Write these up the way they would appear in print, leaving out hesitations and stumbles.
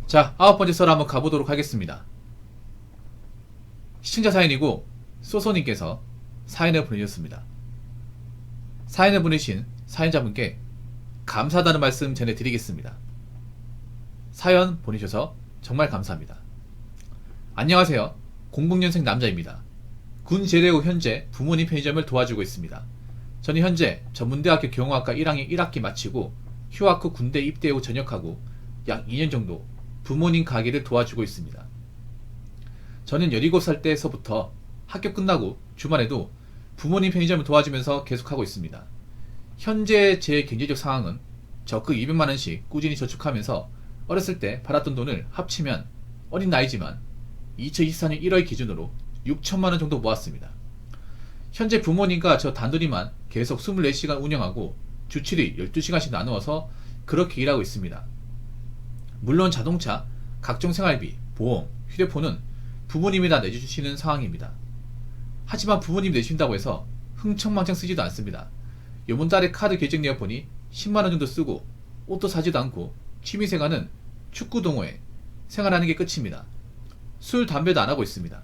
자, 9번째 썰 한번 가보도록 하겠습니다. 시청자 사연이고 소소님께서 사연을 보내주셨습니다. 사연을 보내신 사연자분께 감사하다는 말씀 전해드리겠습니다. 사연 보내셔서 정말 감사합니다. 안녕하세요. 00년생 남자입니다. 군 제대 후 현재 부모님 편의점을 도와주고 있습니다. 저는 현재 전문대학교 경영학과 1학년 1학기 마치고 휴학 후 군대 입대 후 전역하고 약 2년 정도 부모님 가게를 도와주고 있습니다. 저는 17살 때서부터 학교 끝나고 주말에도 부모님 편의점을 도와주면서 계속하고 있습니다. 현재 제 경제적 상황은 적극 200만원씩 꾸준히 저축하면서 어렸을 때 받았던 돈을 합치면 어린 나이지만 2024년 1월 기준으로 6천만원 정도 모았습니다. 현재 부모님과 저 단둘이만 계속 24시간 운영하고 주 7일 12시간씩 나누어서 그렇게 일하고 있습니다. 물론 자동차, 각종 생활비, 보험, 휴대폰은 부모님이 다 내주시는 상황입니다. 하지만 부모님이 내주신다고 해서 흥청망청 쓰지도 않습니다. 요번 달에 카드 결제 내역 보니 10만원 정도 쓰고 옷도 사지도 않고 취미생활은 축구 동호회, 생활하는 게 끝입니다. 술, 담배도 안 하고 있습니다.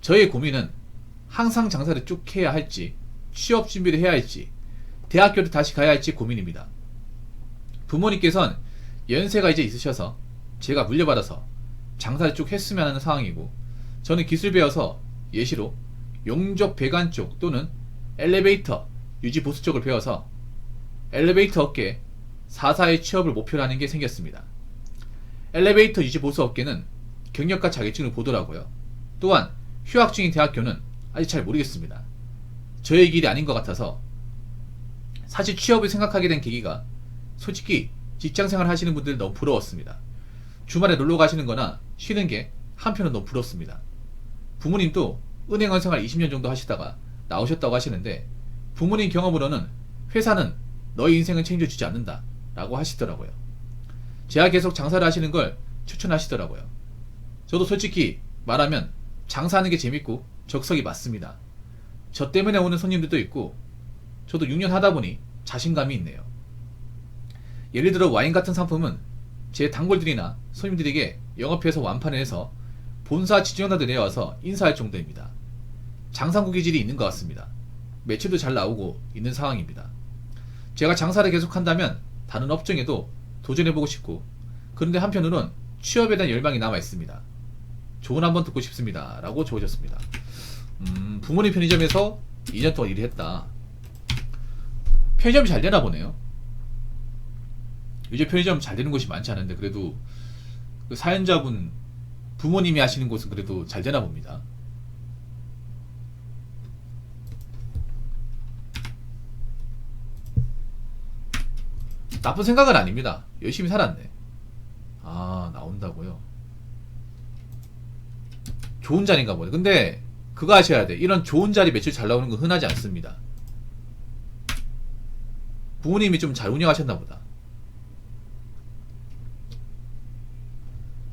저의 고민은 항상 장사를 쭉 해야 할지, 취업 준비를 해야 할지, 대학교를 다시 가야 할지 고민입니다. 부모님께서는 연세가 이제 있으셔서 제가 물려받아서 장사를 쭉 했으면 하는 상황이고, 저는 기술 배워서 예시로 용접 배관 쪽 또는 엘리베이터 유지 보수 쪽을 배워서 엘리베이터 업계 4사의 취업을 목표로 하는 게 생겼습니다. 엘리베이터 유지 보수 업계는 경력과 자격증을 보더라고요. 또한 휴학 중인 대학교는 아직 잘 모르겠습니다. 저의 길이 아닌 것 같아서 사실 취업을 생각하게 된 계기가 솔직히 직장생활 하시는 분들 너무 부러웠습니다. 주말에 놀러 가시는 거나 쉬는 게 한편은 너무 부럽습니다. 부모님도 은행원 생활 20년 정도 하시다가 나오셨다고 하시는데 부모님 경험으로는 회사는 너희 인생은 챙겨주지 않는다 라고 하시더라고요. 제가 계속 장사를 하시는 걸 추천하시더라고요. 저도 솔직히 말하면 장사하는 게 재밌고 적성이 맞습니다. 저 때문에 오는 손님들도 있고 저도 6년 하다 보니 자신감이 있네요. 예를 들어 와인 같은 상품은 제 단골들이나 손님들에게 영업해서 완판을 해서 본사 지정자들 내려와서 인사할 정도입니다. 장상구 기질이 있는 것 같습니다. 매출도 잘 나오고 있는 상황입니다. 제가 장사를 계속한다면 다른 업종에도 도전해보고 싶고, 그런데 한편으론 취업에 대한 열망이 남아 있습니다. 조언 한번 듣고 싶습니다 라고 적으셨습니다. 부모님 편의점에서 2년 동안 일을 했다. 편의점이 잘 되나 보네요. 요즘 편의점 잘 되는 곳이 많지 않은데 그래도 그 사연자분 부모님이 하시는 곳은 그래도 잘 되나 봅니다. 나쁜 생각은 아닙니다. 열심히 살았네. 아, 나온다고요? 좋은 자리인가 보네. 근데 그거 하셔야 돼. 이런 좋은 자리 매출 잘 나오는 건 흔하지 않습니다. 부모님이 좀 잘 운영하셨나 보다.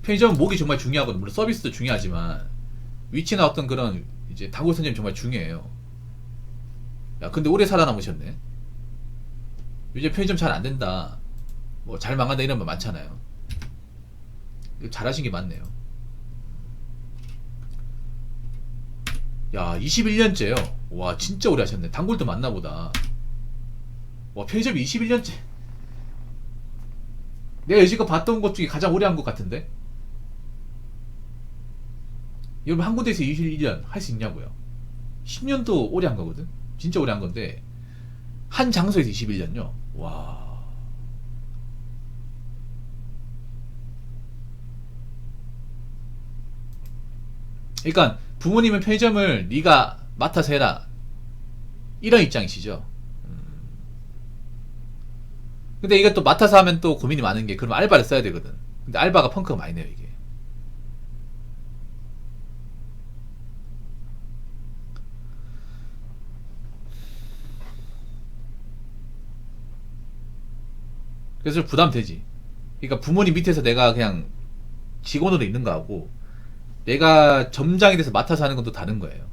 편의점은 목이 정말 중요하거든. 물론 서비스도 중요하지만 위치나 어떤 그런 이제 단골 손님이 정말 중요해요. 야, 근데 오래 살아남으셨네. 요즘 편의점 잘 안된다, 뭐 잘 망한다 이런 말 많잖아요. 잘하신 게 맞네요. 야, 21년째요. 와, 진짜 오래 하셨네. 단골도 많나보다. 와, 편의점 21년째. 내가 여지껏 봤던 것 중에 가장 오래 한 것 같은데? 여러분, 한 군데에서 21년 할 수 있냐고요? 10년도 오래 한 거거든? 진짜 오래 한 건데, 한 장소에서 21년요? 와. 그러니까 부모님은 편의점을 네가 맡아서 해라, 이런 입장이시죠. 근데 이게 또 맡아서 하면 또 고민이 많은 게, 그럼 알바를 써야 되거든. 근데 알바가 펑크가 많이 내요 이게. 그래서 부담되지. 그러니까 부모님 밑에서 내가 그냥 직원으로 있는 거하고 내가 점장이 돼서 맡아서 하는 건 또 다른 거예요.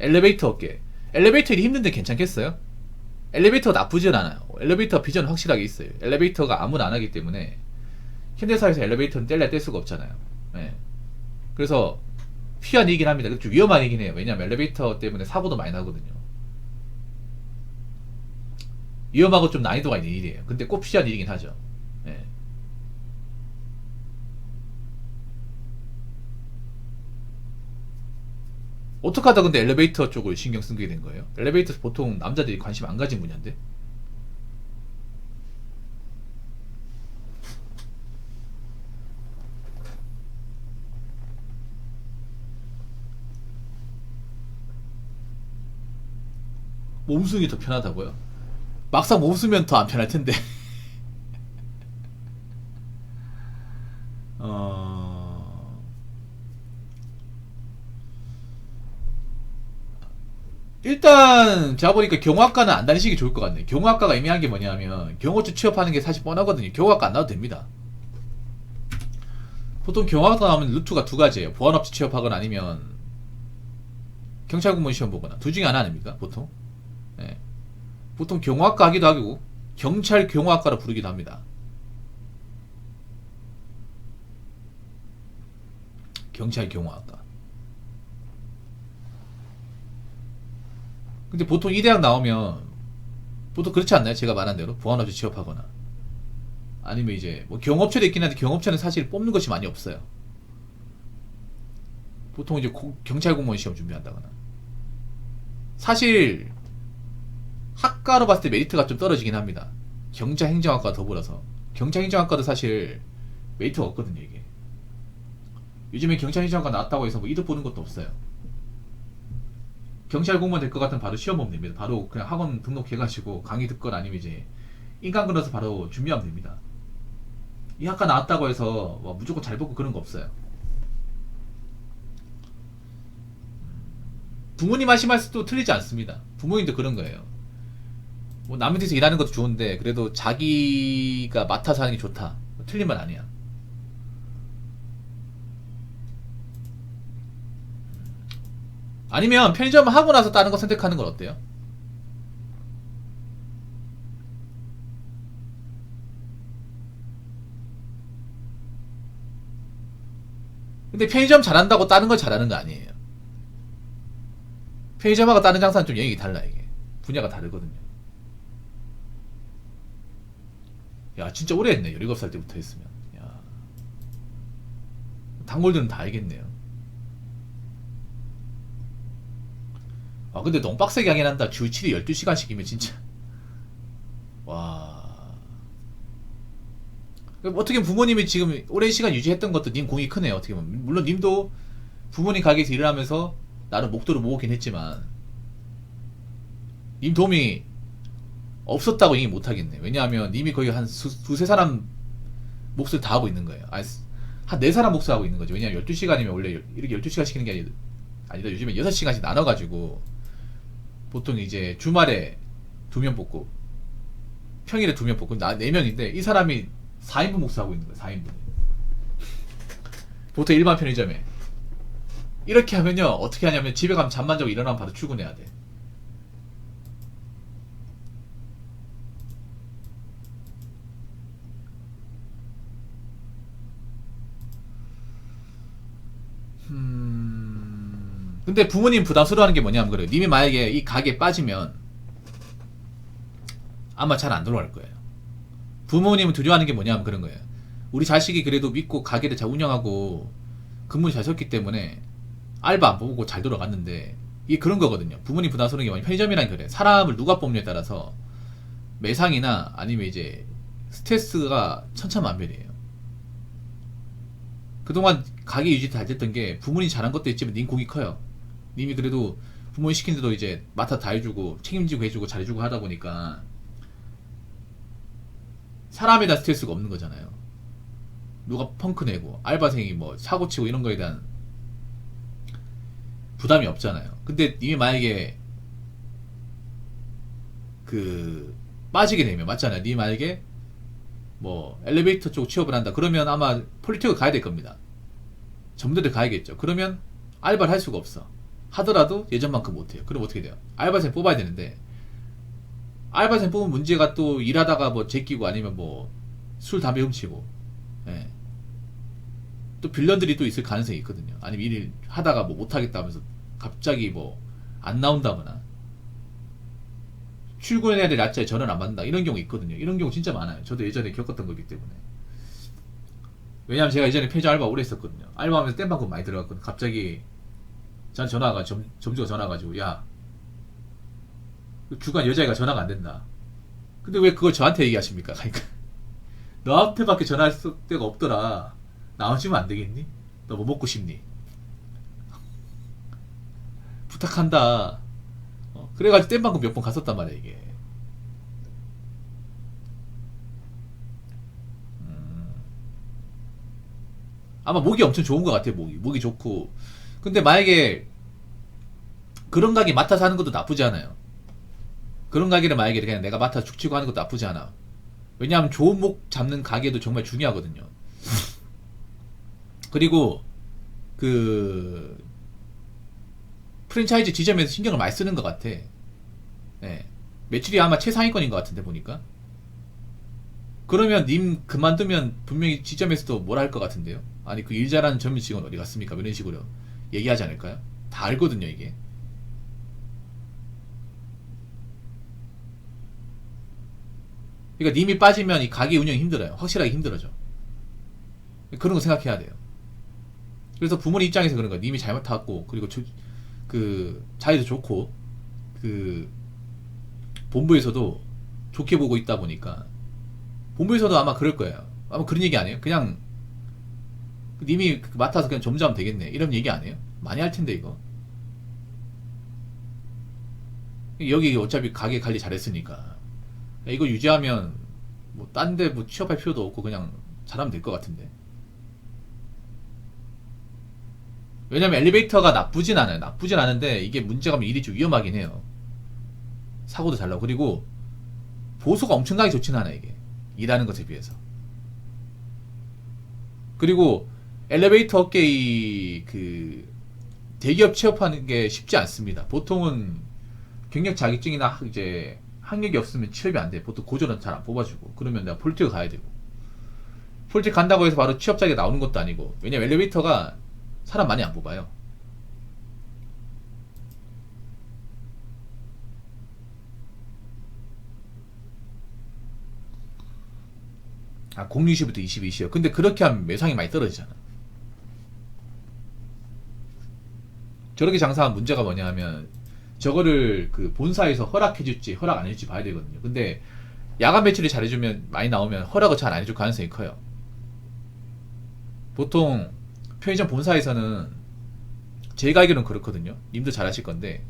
엘리베이터 업계. 엘리베이터 일이 힘든데 괜찮겠어요? 엘리베이터가 나쁘진 않아요. 엘리베이터 비전 확실하게 있어요. 엘리베이터가 아무나 안 하기 때문에 현대사에서 엘리베이터는 뗄래야 뗄 수가 없잖아요. 예. 그래서 피한 일이긴 합니다. 좀 위험한 일이긴 해요. 왜냐면 엘리베이터 때문에 사고도 많이 나거든요. 위험하고 좀 난이도가 있는 일이에요. 근데 꼭 피한 일이긴 하죠. 예. 어떻게 하다 근데 엘리베이터 쪽을 신경 쓰게 된 거예요? 엘리베이터 보통 남자들이 관심 안 가진 분야인데? 몸쓰기 더 편하다고요? 막상 몸쓰면 더 안 편할 텐데. 어... 일단 제가 보니까 경호학과는 안 다니시기 좋을 것 같네요. 경호학과가 애매한 게 뭐냐면 경호처 취업하는 게 사실 뻔하거든요. 경호학과 안 나와도 됩니다. 보통 경호학과 나오면 루트가 두 가지예요. 보안업체 취업하거나 아니면 경찰 공무원 시험 보거나 둘 중에 하나 아닙니까? 보통. 예. 보통 경호학과 하기도 하고 경찰 경호학과로 부르기도 합니다. 경찰 경호학과. 근데 보통 이 대학 나오면 보통 그렇지 않나요? 제가 말한 대로 보안업체 취업하거나 아니면 이제 뭐 경업체도 있긴 한데 경업체는 사실 뽑는 것이 많이 없어요. 보통 이제 경찰 공무원 시험 준비한다거나. 사실 학과로 봤을 때 메리트가 좀 떨어지긴 합니다. 경찰 행정학과 더불어서 경찰 행정학과도 사실 메리트가 없거든요. 이게 요즘에 경찰 행정학과 나왔다고 해서 뭐 이득 보는 것도 없어요. 경찰 공무원 될 것 같으면 바로 시험 보면 됩니다. 바로 그냥 학원 등록해가지고 강의 듣거나 아니면 이제 인강 끊어서 바로 준비하면 됩니다. 이 학과 나왔다고 해서 뭐 무조건 잘 보고 그런 거 없어요. 부모님 하신 말씀도 틀리지 않습니다. 부모님도 그런 거예요. 뭐 남 밑에서 일하는 것도 좋은데 그래도 자기가 맡아서 하는 게 좋다. 틀린 말 아니야. 아니면 편의점 하고 나서 다른 거 선택하는 건 어때요? 근데 편의점 잘한다고 다른 걸 잘하는 거 아니에요. 편의점하고 다른 장사는 좀 영역이 달라 이게. 분야가 다르거든요. 야 진짜 오래 했네. 17살 때부터 했으면. 야 단골들은 다 알겠네요. 아 근데 너무 빡세게 하긴 한다. 주 7일 12시간씩이면 진짜 와 어떻게 보면 부모님이 지금 오랜 시간 유지했던 것도 님 공이 크네요. 어떻게 보면 물론 님도 부모님 가게에서 일을 하면서 나름 목도를 모으긴 했지만 님 도움이 없었다고 얘기 못하겠네. 왜냐하면 님이 거의 한 두세 사람 몫을 다 하고 있는 거예요. 아니, 한 네 사람 몫을 하고 있는 거죠. 왜냐하면 12시간이면 원래 이렇게 12시간 시키는 게 아니다. 요즘에 6시간씩 나눠가지고 보통 이제 주말에 2명 뽑고 평일에 2명 뽑고 4명인데 이 사람이 4인분 몫을 하고 있는 거예요. 4인분. 보통 일반 편의점에 이렇게 하면요 어떻게 하냐면 집에 가면 잠만 자고 일어나면 바로 출근해야 돼. 근데 부모님 부담스러워하는 게 뭐냐면 그래요. 님이 만약에 이 가게에 빠지면 아마 잘 안 돌아갈 거예요. 부모님은 두려워하는 게 뭐냐면 그런 거예요. 우리 자식이 그래도 믿고 가게를 잘 운영하고 근무를 잘 섰기 때문에 알바 안 뽑고 잘 돌아갔는데 이게 그런 거거든요. 부모님 부담스러운 게 뭐냐면 편의점이란 그래. 사람을 누가 뽑느냐에 따라서 매상이나 아니면 이제 스트레스가 천차만별이에요. 그동안 가게 유지 잘 됐던 게 부모님이 잘한 것도 있지만 님 공이 커요. 님이 그래도 부모님 시킨 데도 이제 맡아 다 해주고 책임지고 해주고 잘해주고 하다 보니까 사람에 대한 스트레스가 없는 거잖아요. 누가 펑크 내고 알바생이 뭐 사고 치고 이런 거에 대한 부담이 없잖아요. 근데 님이 만약에 그 빠지게 되면 맞잖아요. 님이 만약에 뭐 엘리베이터 쪽 취업을 한다 그러면 아마 폴리텍을 가야 될 겁니다. 전문대를 가야겠죠. 그러면 알바를 할 수가 없어. 하더라도 예전만큼 못해요. 그럼 어떻게 돼요? 알바생 뽑아야 되는데 알바생 뽑으면 문제가 또 일하다가 뭐 제끼고 아니면 뭐 술 담배 훔치고, 예. 또 빌런들이 또 있을 가능성이 있거든요. 아니면 일 하다가 뭐 못하겠다 하면서 갑자기 뭐 안 나온다거나 출근해야 될 날짜에 전화를 안 받는다 이런 경우 있거든요. 이런 경우 진짜 많아요. 저도 예전에 겪었던 거기 때문에. 왜냐면 제가 예전에 편의점 알바 오래 했었거든요. 알바하면서 땜빵금 많이 들어갔거든요. 갑자기 저한테 전화가 점주가 전화 가지고 야 주간 여자애가 전화가 안 된다. 근데 왜 그걸 저한테 얘기하십니까? 그러니까 너한테밖에 전화할 데가 없더라. 나와주면 안 되겠니? 너 뭐 먹고 싶니? 부탁한다. 그래가지고 땜빵금 몇 번 갔었단 말이야 이게. 아마 목이 엄청 좋은 것 같아요. 목이 좋고. 근데 만약에 그런 가게 맡아서 하는 것도 나쁘지 않아요. 그런 가게를 만약에 그냥 내가 맡아서 죽치고 하는 것도 나쁘지 않아. 왜냐하면 좋은 목 잡는 가게도 정말 중요하거든요. 그리고 그 프랜차이즈 지점에서 신경을 많이 쓰는 것 같아. 네. 매출이 아마 최상위권인 것 같은데 보니까. 그러면 님 그만두면 분명히 지점에서도 뭐라 할 것 같은데요. 아니 그 일 잘하는 젊은 직원 어디 갔습니까? 이런 식으로 얘기하지 않을까요? 다 알거든요 이게. 그러니까 님이 빠지면 이 가게 운영이 힘들어요. 확실하게 힘들어져. 그런 거 생각해야 돼요. 그래서 부모님 입장에서 그런 거야. 님이 잘못하고 그리고 그 자리도 좋고 그 본부에서도 좋게 보고 있다 보니까 본부에서도 아마 그럴 거예요. 아마 그런 얘기 안 해요. 그냥 님이 맡아서 그냥 점주하면 되겠네 이런 얘기 안 해요. 많이 할 텐데 이거. 여기 어차피 가게 관리 잘했으니까 이거 유지하면 뭐 딴 데 뭐 취업할 필요도 없고 그냥 잘하면 될 것 같은데. 왜냐면 엘리베이터가 나쁘진 않아요. 나쁘진 않은데 이게 문제가 일이 좀 위험하긴 해요. 사고도 잘 나고. 그리고 보수가 엄청나게 좋진 않아 이게 일하는 것에 비해서. 그리고 엘리베이터 업계의 그 대기업 취업하는 게 쉽지 않습니다. 보통은 경력 자격증이나 이제 학력이 없으면 취업이 안 돼. 보통 고졸은 잘 안 뽑아주고. 그러면 내가 폴틱 가야 되고. 폴틱 간다고 해서 바로 취업 자격이 나오는 것도 아니고. 왜냐면 엘리베이터가 사람 많이 안 뽑아요. 아, 060부터 22시요. 근데 그렇게 하면 매상이 많이 떨어지잖아. 저렇게 장사하면 문제가 뭐냐 하면 저거를 그 본사에서 허락해줄지 허락 안 해줄지 봐야 되거든요. 근데 야간 매출이 잘해주면 많이 나오면 허락을 잘 안 해줄 가능성이 커요. 보통 편의점 본사에서는 제가 알기로는 그렇거든요. 님도 잘 아실 건데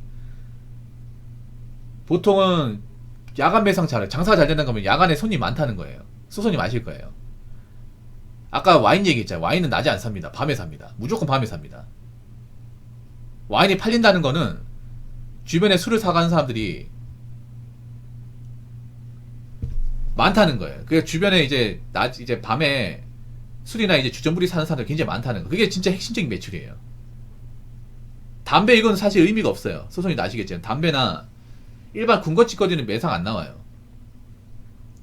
보통은 야간 매상 잘해. 장사가 잘 된다는 거면 야간에 손님 많다는 거예요. 소손님 아실 거예요. 아까 와인 얘기했잖아요. 와인은 낮에 안 삽니다. 밤에 삽니다. 무조건 밤에 삽니다. 와인이 팔린다는 거는 주변에 술을 사가는 사람들이 많다는 거예요. 그러니까 주변에 이제 이제 밤에 술이나 이제 주전부리 사는 사람들 굉장히 많다는 거. 그게 진짜 핵심적인 매출이에요. 담배 이건 사실 의미가 없어요. 소송이 나시겠지만 담배나 일반 군것질거리는 매상 안 나와요.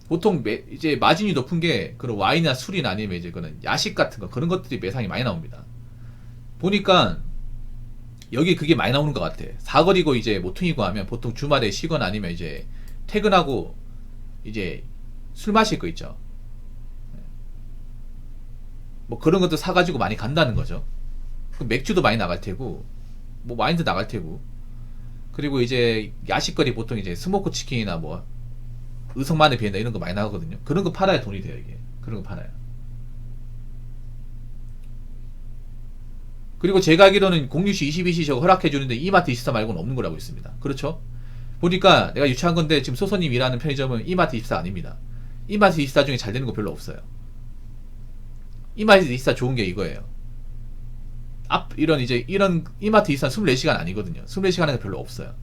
보통 이제 마진이 높은 게 그런 와인이나 술이나 아니면 이제 그런 야식 같은 거 그런 것들이 매상이 많이 나옵니다. 보니까 여기 그게 많이 나오는 것 같아. 사거리고 이제 모퉁이고 하면 보통 주말에 쉬거나 아니면 이제 퇴근하고 이제 술 마실 거 있죠. 뭐 그런 것도 사가지고 많이 간다는 거죠. 맥주도 많이 나갈 테고, 뭐 와인도 나갈 테고, 그리고 이제 야식거리 보통 이제 스모크 치킨이나 뭐 의성마늘 비엔나 이런 거 많이 나가거든요. 그런 거 팔아야 돈이 돼요 이게. 그런 거 팔아요. 그리고 제가 알기로는 06시, 22시 저거 허락해주는데 이마트 24 말고는 없는 걸로 알고 있습니다. 그렇죠? 보니까 내가 유추한 건데 지금 소소님 일하는 편의점은 이마트 24 아닙니다. 이마트 24 중에 잘 되는 거 별로 없어요. 이마트 24 좋은 게 이거예요. 이런 이마트 24 24시간 아니거든요. 24시간 에서 별로 없어요.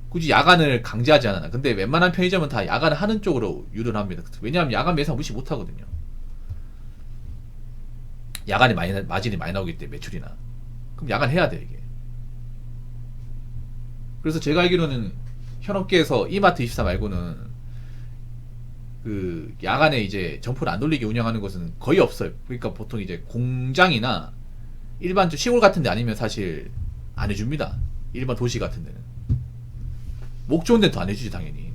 굳이 야간을 강제하지 않아. 근데 웬만한 편의점은 다 야간을 하는 쪽으로 유도합니다. 왜냐하면 야간 매상 무시 못 하거든요. 야간에 마진이 많이 나오기 때문에 매출이나. 그럼 야간 해야 돼 이게. 그래서 제가 알기로는 현업계에서 이마트24 말고는 그 야간에 이제 점포를 안 돌리게 운영하는 곳은 거의 없어요. 그러니까 보통 이제 공장이나 일반 좀 시골 같은 데 아니면 사실 안 해줍니다. 일반 도시 같은 데는. 목 좋은 데는 더 안 해주지 당연히.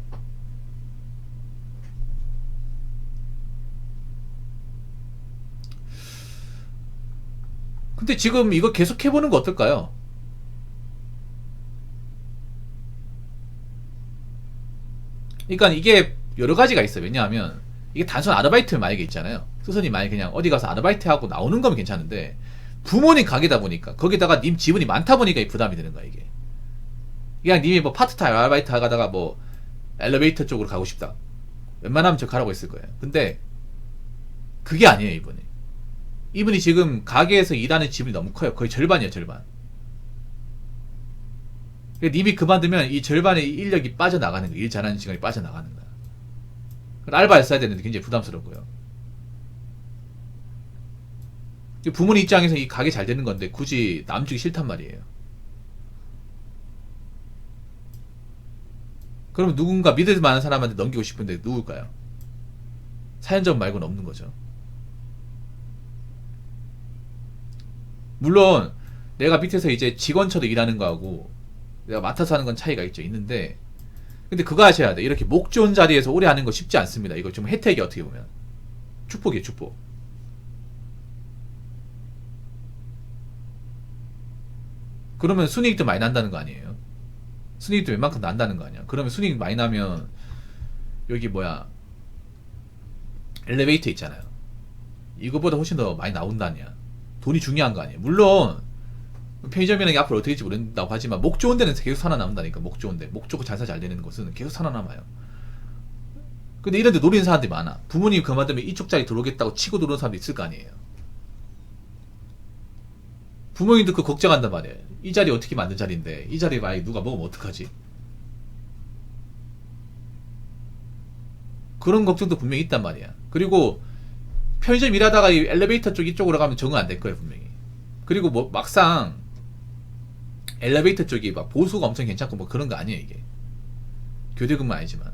근데 지금 이거 계속 해보는 거 어떨까요? 그러니까 이게 여러 가지가 있어요. 왜냐하면 이게 단순 아르바이트 만약에 있잖아요. 스승님 만약에 그냥 어디 가서 아르바이트 하고 나오는 거면 괜찮은데 부모님 가게다 보니까 거기다가 님 지분이 많다 보니까 이 부담이 되는 거야 이게. 그냥 님이 뭐 파트타임 아르바이트 하다가 뭐 엘리베이터 쪽으로 가고 싶다. 웬만하면 저 가라고 했을 거예요. 근데 그게 아니에요 이분이. 이분이 지금 가게에서 일하는 지분이 너무 커요. 거의 절반이에요 절반. 그러니까 님이 그만두면 이 절반의 인력이 빠져나가는 거예요. 일 잘하는 시간이 빠져나가는 거야. 알바를 써야 되는데 굉장히 부담스럽고요. 부모님 입장에서 이 가게 잘 되는 건데 굳이 남 주기 싫단 말이에요. 그러면 누군가 믿을 만한 사람한테 넘기고 싶은데 누굴까요? 사연자분 말고는 없는 거죠. 물론 내가 밑에서 이제 직원처럼 일하는 거하고 내가 맡아서 하는 건 차이가 있죠. 있는데 근데 그거 하셔야 돼. 이렇게 목 좋은 자리에서 오래 하는 거 쉽지 않습니다. 이거 좀 혜택이 어떻게 보면 축복이에요 축복. 그러면 순이익도 많이 난다는 거 아니에요? 순이익도 웬만큼 난다는 거 아니야? 그러면 순이익 많이 나면 여기 뭐야 엘리베이터 있잖아요. 이거보다 훨씬 더 많이 나온다냐? 돈이 중요한 거 아니에요? 물론 편의점이라는 게 앞으로 어떻게 될지 모른다고 하지만 목 좋은 데는 계속 살아남는다니까. 목 좋은 데, 목 좋고 장사 잘 되는 곳은 계속 살아남아요. 근데 이런 데 노리는 사람들이 많아. 부모님 그만두면 이쪽 자리 들어오겠다고 치고 들어오는 사람도 있을 거 아니에요. 부모님도 그 걱정한단 말이에요. 이 자리 어떻게 만든 자리인데 이 자리 만약에 누가 먹으면 어떡하지? 그런 걱정도 분명히 있단 말이야. 그리고 편의점 일하다가 이 엘리베이터 쪽 이쪽으로 가면 적응 안 될 거예요 분명히. 그리고 뭐 막상 엘리베이터 쪽이 막 보수가 엄청 괜찮고 뭐 그런 거 아니에요 이게. 교대근무 아니지만.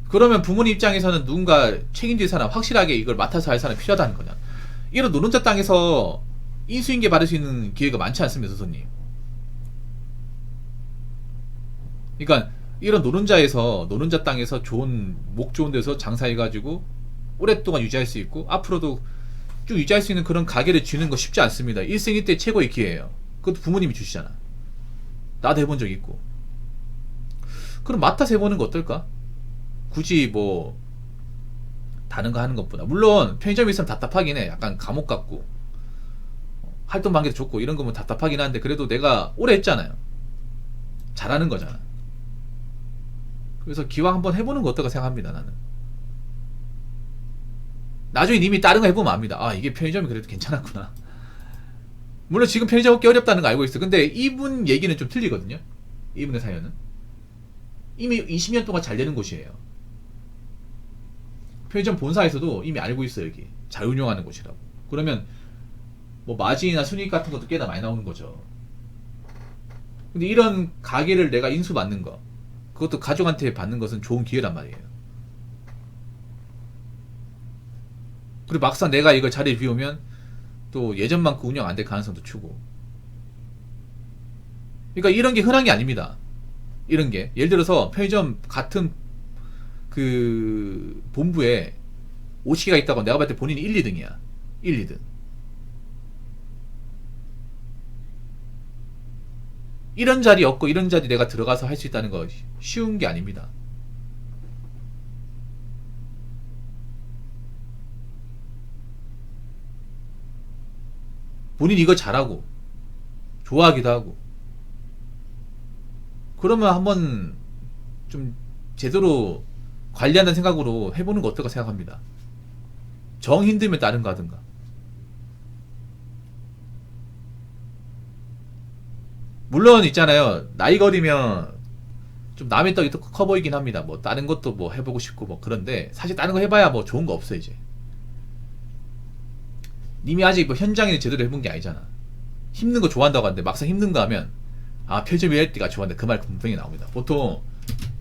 그러면 부모님 입장에서는 누군가 책임질 사람, 확실하게 이걸 맡아서 할 사람이 필요하다는 거냐. 이런 노른자 땅에서 인수인계 받을 수 있는 기회가 많지 않습니다 선생님. 그러니까 이런 노른자 땅에서 좋은 목 좋은 데서 장사해가지고 오랫동안 유지할 수 있고 앞으로도 쭉 유지할 수 있는 그런 가게를 쥐는 거 쉽지 않습니다. 일생일대 최고의 기회예요. 그것도 부모님이 주시잖아. 나도 해본 적 있고. 그럼 맡아서 해보는 거 어떨까? 굳이 뭐 다른 거 하는 것보다. 물론 편의점에 있으면 답답하긴 해. 약간 감옥 같고 활동 반경도 좋고 이런 거면 답답하긴 한데 그래도 내가 오래 했잖아요. 잘하는 거잖아. 그래서 기왕 한번 해보는 거 어떨까 생각합니다 나는. 나중에 님이 다른 거 해보면 압니다. 아 이게 편의점이 그래도 괜찮았구나. 물론 지금 편의점 얻기 어렵다는 거 알고 있어. 근데 이분 얘기는 좀 틀리거든요. 이분의 사연은 이미 20년 동안 잘 되는 곳이에요. 편의점 본사에서도 이미 알고 있어. 여기 잘 운영하는 곳이라고. 그러면 뭐 마진이나 순이익 같은 것도 꽤나 많이 나오는 거죠. 근데 이런 가게를 내가 인수 받는 거, 그것도 가족한테 받는 것은 좋은 기회란 말이에요. 그리고 막상 내가 이걸 자리를 비우면 또 예전만큼 운영 안 될 가능성도 크고. 그러니까 이런 게 흔한 게 아닙니다. 이런 게 예를 들어서 편의점 같은 그 본부에 5시계가 있다고 내가 봤을 때 본인이 1, 2등이야. 1, 2등. 이런 자리 없고 이런 자리 내가 들어가서 할 수 있다는 거 쉬운 게 아닙니다. 본인이 이거 잘하고 좋아하기도 하고 그러면 한번 좀 제대로 관리한다는 생각으로 해보는 거 어떨까 생각합니다. 정 힘들면 다른 거 하든가. 물론 있잖아요. 나이가 어리면 좀 남의 떡이 또 커 보이긴 합니다. 뭐 다른 것도 뭐 해보고 싶고 뭐 그런데 사실 다른 거 해봐야 뭐 좋은 거 없어 이제. 님이 아직 뭐 현장에 제대로 해본 게 아니잖아. 힘든 거 좋아한다고 하는데 막상 힘든 거 하면 아 편의점 일할 때가 좋아한다 그 말 분명히 나옵니다. 보통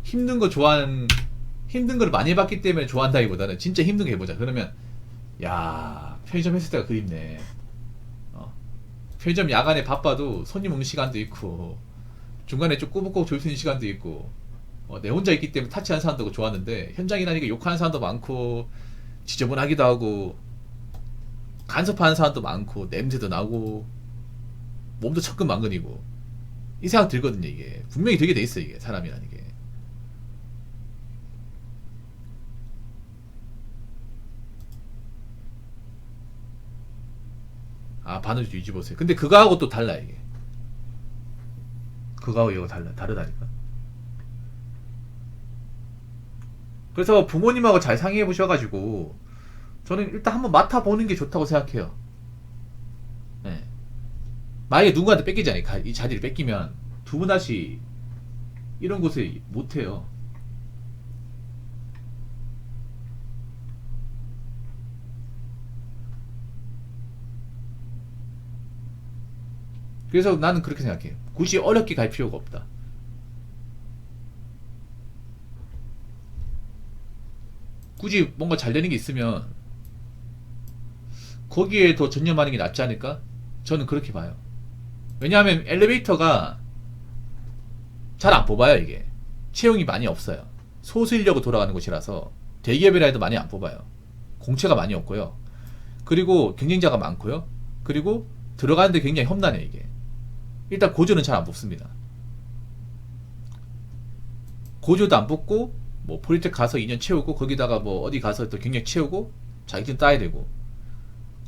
힘든 거 좋아하는 힘든 걸 많이 해봤기 때문에 좋아한다기보다는 진짜 힘든 거 해보자 그러면 야 편의점 했을 때가 그립네. 편의점 야간에 바빠도 손님 오는 시간도 있고 중간에 좀 꾸벅꾸벅 졸 수 있는 시간도 있고 내 혼자 있기 때문에 타치하는 사람도 좋았는데 현장이라니까 욕하는 사람도 많고 지저분하기도 하고 간섭하는 사람도 많고 냄새도 나고 몸도 천근만근이고 이 생각 들거든요. 이게 분명히 들게 돼 있어 이게 사람이라는 게. 아 바느질 뒤집어보세요. 근데 그거하고 또 달라 이게. 그거하고 이거 다르다니까. 그래서 부모님하고 잘 상의해 보셔가지고 저는 일단 한번 맡아보는 게 좋다고 생각해요. 네. 만약에 누군가한테 뺏기잖아요. 이 자리를 뺏기면 두 분 다시 이런 곳에 못해요. 그래서 나는 그렇게 생각해요. 굳이 어렵게 갈 필요가 없다. 굳이 뭔가 잘 되는 게 있으면 거기에 더 전념하는 게 낫지 않을까? 저는 그렇게 봐요. 왜냐하면 엘리베이터가 잘 안 뽑아요 이게. 채용이 많이 없어요. 소수 인력으로 돌아가는 곳이라서 대기업이라 해도 많이 안 뽑아요. 공채가 많이 없고요. 그리고 경쟁자가 많고요. 그리고 들어가는데 굉장히 험난해 이게. 일단 고조는 잘 안 뽑습니다. 고조도 안 뽑고 뭐 포리텍 가서 2년 채우고 거기다가 뭐 어디 가서 또 경력 채우고 자격증 따야 되고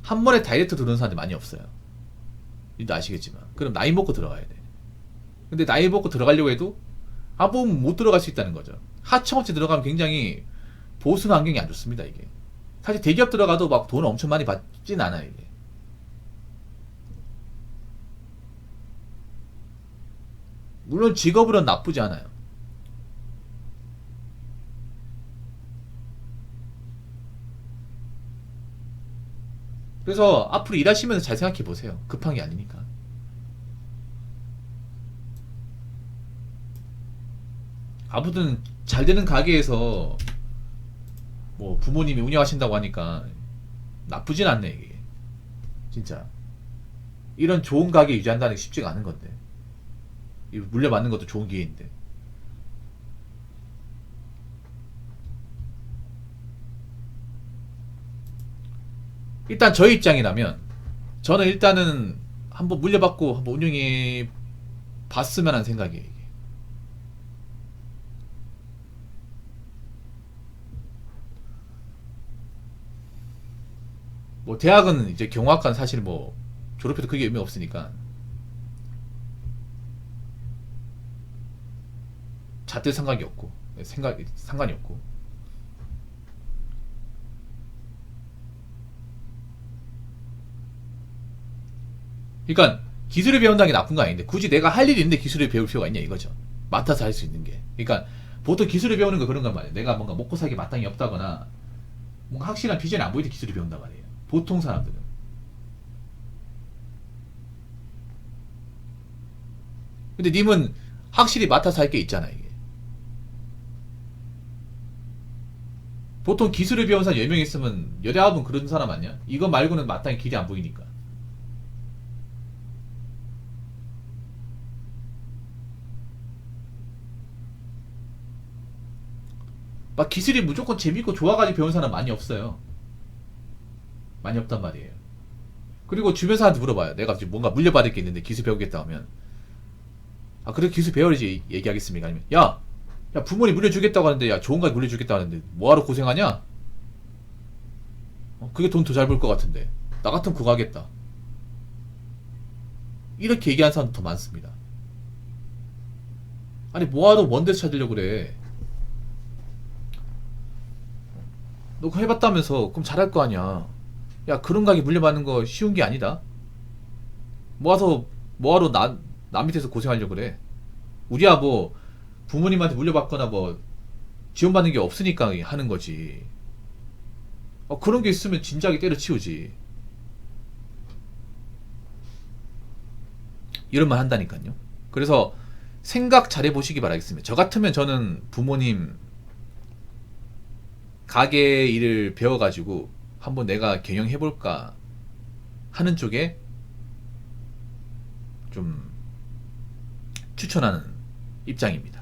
한 번에 다이렉트 들어오는 사람들이 많이 없어요. 이도 아시겠지만 그럼 나이 먹고 들어가야 돼. 근데 나이 먹고 들어가려고 해도 아무튼 못 들어갈 수 있다는 거죠. 하청업체 들어가면 굉장히 보수는 환경이 안 좋습니다 이게. 사실 대기업 들어가도 막 돈 엄청 많이 받진 않아요 이게. 물론 직업으로는 나쁘지 않아요. 그래서 앞으로 일하시면서 잘 생각해 보세요. 급한 게 아니니까. 아무튼 잘 되는 가게에서 뭐 부모님이 운영하신다고 하니까 나쁘진 않네 이게. 진짜 이런 좋은 가게 유지한다는 게 쉽지가 않은 건데 이 물려받는 것도 좋은 기회인데. 일단 저희 입장이라면 저는 일단은 한번 물려받고 한번 운영해 봤으면 하는 생각이에요 이게. 뭐 대학은 이제 경호학과는 사실 뭐 졸업해도 크게 의미가 없으니까 잣대 상관이 없고 상관이 없고. 그러니까 기술을 배운다는 게 나쁜 거 아닌데 굳이 내가 할 일이 있는데 기술을 배울 필요가 있냐 이거죠. 맡아서 할 수 있는 게. 그러니까 보통 기술을 배우는 거 그런 건 말이에요. 내가 뭔가 먹고 살기 마땅히 없다거나 뭔가 확실한 비전이 안 보일 때 기술을 배운단 말이에요. 보통 사람들은. 근데 님은 확실히 맡아서 할 게 있잖아 이게. 보통 기술을 배운 사람 10명 있으면 19은 그런 사람 아니야? 이거 말고는 마땅히 길이 안 보이니까. 막 기술이 무조건 재밌고 좋아가지고 배운 사람 많이 없어요. 많이 없단 말이에요. 그리고 주변 사람한테 물어봐요. 내가 지금 뭔가 물려받을 게 있는데 기술 배우겠다 하면 아 그래 기술 배워야지 얘기하겠습니까? 아니면 야 부모님 물려주겠다고 하는데 야 좋은 거 물려주겠다 하는데 뭐하러 고생하냐? 그게 돈 더 잘 벌 것 같은데 나 같으면 그거 하겠다. 이렇게 얘기하는 사람도 더 많습니다. 아니 뭐하러 먼 데서 찾으려고 그래. 너 그거 해봤다면서 그럼 잘할 거 아니야. 야 그런 가게 물려받는 거 쉬운 게 아니다. 뭐하러 남 밑에서 고생하려고 그래. 우리야 뭐 부모님한테 물려받거나 뭐 지원받는 게 없으니까 하는 거지. 그런 게 있으면 진작에 때려치우지. 이런 말 한다니까요. 그래서 생각 잘 해보시기 바라겠습니다. 저 같으면 저는 부모님 가게 일을 배워가지고 한번 내가 경영해볼까 하는 쪽에 좀 추천하는 입장입니다.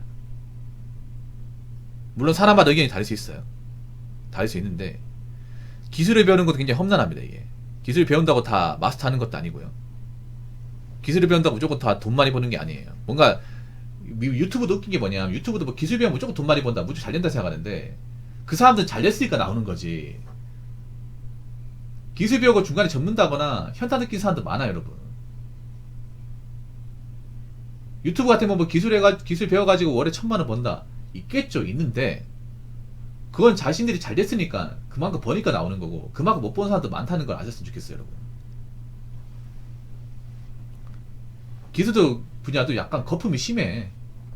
물론 사람마다 의견이 다를 수 있어요. 다를 수 있는데 기술을 배우는 것도 굉장히 험난합니다. 이게 기술을 배운다고 다 마스터하는 것도 아니고요. 기술을 배운다고 무조건 다 돈 많이 버는 게 아니에요. 뭔가 유튜브도 웃긴 게 뭐냐면 유튜브도 뭐 기술 배우면 무조건 돈 많이 번다, 무조건 잘 된다 생각하는데 그 사람들은 잘 됐으니까 나오는 거지. 기술 배우고 중간에 접는다거나 현타 느낀 사람도 많아요, 여러분. 유튜브 같은 뭐 기술 배워가지고 월에 1,000만 원 번다. 있겠죠, 있는데 그건 자신들이 잘 됐으니까 그만큼 버니까 나오는 거고 그만큼 못 본 사람도 많다는 걸 아셨으면 좋겠어요, 여러분. 기술도 분야도 약간 거품이 심해.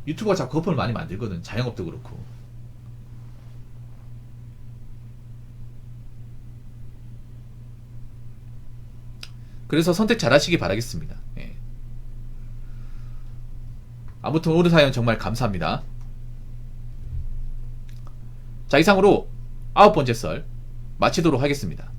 유튜브가 자꾸 거품을 많이 만들거든. 자영업도 그렇고. 그래서 선택 잘 하시기 바라겠습니다. 예. 아무튼 오늘 사연 정말 감사합니다. 자, 이상으로 9번째 썰 마치도록 하겠습니다.